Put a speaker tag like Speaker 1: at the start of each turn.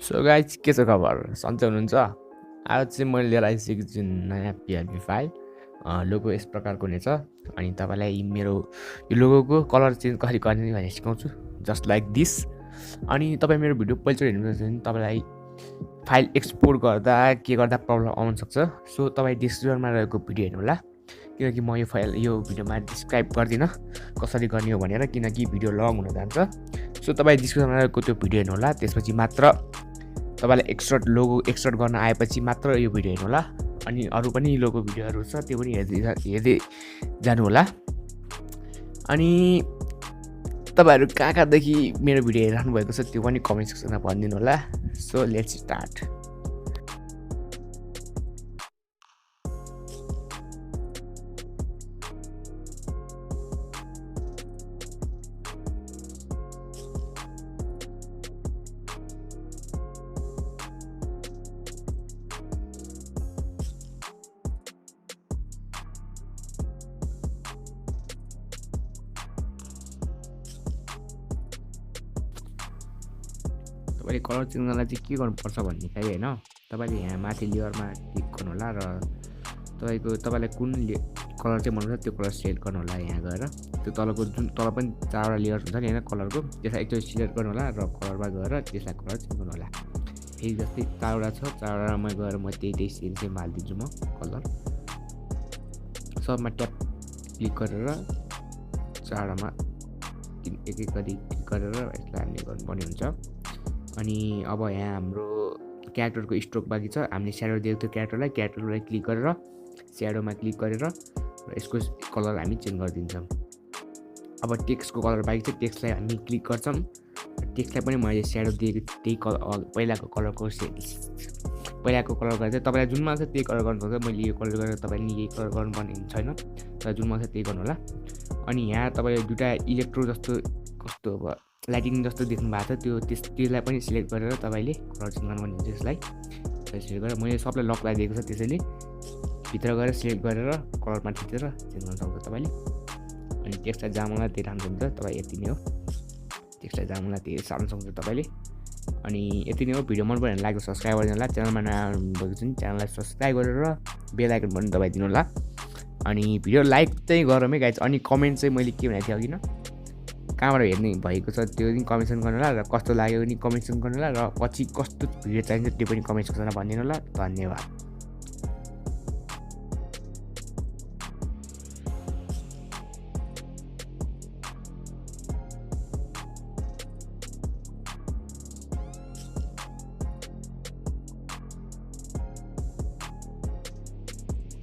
Speaker 1: So guys के छ खबर सन्चै हुनुहुन्छ आज चाहिँ मैले लिएर आइसकेको छु नयाँ PHP फाइल लोगो यस प्रकारको हुनेछ अनि तपाईँलाई मेरो यो लोगोको कलर चेन्ज कसरी गर्ने भनेर सिकाउँछु जस्ट लाइक दिस अनि तपाईँ मेरो भिडियो पहिलोचोटि हेर्नुहुन्छ भने तपाईँलाई फाइल एक्सपोर्ट गर्दा के गर्दा प्रब्लम आउन सक्छ सो तपाईँ डिस्क्रिप्सनमा रहेको भिडियो हेर्नु होला किनकि म यो भिडियोमा डिस्क्राइब गर्दिनँ कसरी गर्ने हो भनेर किनकि भिडियो लङ हुन जान्छ सो तपाईँ डिस्क्रिप्सनमा रहेको त्यो भिडियो हेर्नु होला त्यसपछि मात्र तपाईलाई लोगो एक्सट्र्याक्ट गर्न आएपछि मात्र यो भिडियो हेर्नु होला अनि अरू पनि लोगो भिडियोहरू छ त्यो पनि हेर्दै जानु होला अनि तपाईहरु कहाँदेखि मेरो भिडियो हेरिरहनु भएको छ त्यो पनि कमेन्ट सेक्सनमा भनिदिनु होला सो लेट्स स्टार्ट तपाईले कलर चेन्ज गर्नलाई चाहिँ के गर्नुपर्छ भन्ने चाहिँ हैन तपाईले यहाँ माथि लेयरमा क्लिक गर्नु होला र तपाईलाई कुन कलर चाहिँ मनपर्छ त्यो कलर सिलेक्ट गर्नु होला यहाँ गएर त्यो तलको जुन तल पनि चारवटा लेयर हुन्छ नि हैन कलरको त्यसलाई एकचोटि सिलेक्ट गर्नु होला र कलरमा गएर त्यसलाई कलर चेन्ज गर्नु होला फेरि जस्तै चारवटा छ चारवटामा गएर म त्यही सेम सेम हाल्दिन्छु म कलर सबमा ट्याप क्लिक गरेर चारवटामा एक एक गरी क्लिक गरेर यसलाई हामीले गर्नुपर्ने हुन्छ अनि अब यहाँ हाम्रो क्यारेक्टरको स्ट्रोक बाँकी छ हामीले स्याडो दिएको त्यो क्यारेक्टरलाई क्लिक गरेर स्याडोमा क्लिक गरेर र यसको कलर हामी चेन्ज गरिदिन्छौँ अब टेक्स्टको कलर बाँकी छ टेक्स्टलाई हामी क्लिक गर्छौँ टेक्स्टलाई पनि मैले स्याडो दिएको त्यही पहिलाको कलर गरेर तपाईँलाई जुन मन छ त्यही कलर गर्नुपर्छ मैले यो कलर गरेर तपाईँले यही कलर गर्नुपर्ने छैन तर जुन मन छ त्यही गर्नु होला अनि यहाँ तपाईँले दुईवटा इलेक्ट्रो जस्तो कस्तो अब लाइटिङ जस्तो देख्नु भएको छ त्यसलाई पनि सिलेक्ट गरेर तपाईँले कलर चेन्ज गर्नुपर्ने हुन्छ यसलाई सिलेक्ट गरेर मैले सबलाई लक लगाइदिएको छ त्यसैले भित्र गएर सिलेक्ट गरेर कलरमा थिचेर चेन्ज गर्न सक्छ तपाईँले अनि टेक्स्टलाई जामलाई त्यही राम्रो हुन्छ तपाईँ यति नै हो टेक्स्टलाई जामलाई त्यही सार्न सक्छ तपाईँले अनि यति नै हो भिडियो मन पऱ्यो भने लाइक सब्सक्राइब गरिदिनु होला च्यानलमा नयाँ भएको छ नि च्यानललाई सब्सक्राइब गरेर बेल आइकन पनि दबाइदिनु होला अनि भिडियो लाइक चाहिँ गरौँ है गाइज अनि कमेन्ट चाहिँ मैले के भनेको थिएँ अघि न कहाँबाट हेर्ने भएको छ त्यो पनि कमेन्ट गर्नु होला र कस्तो लाग्यो पनि कमेन्ट गर्नु होला र पछि कस्तो भिडियो चाहिन्छ त्यो पनि कमेन्ट सेक्सनमा भनिदिनु होला धन्यवाद।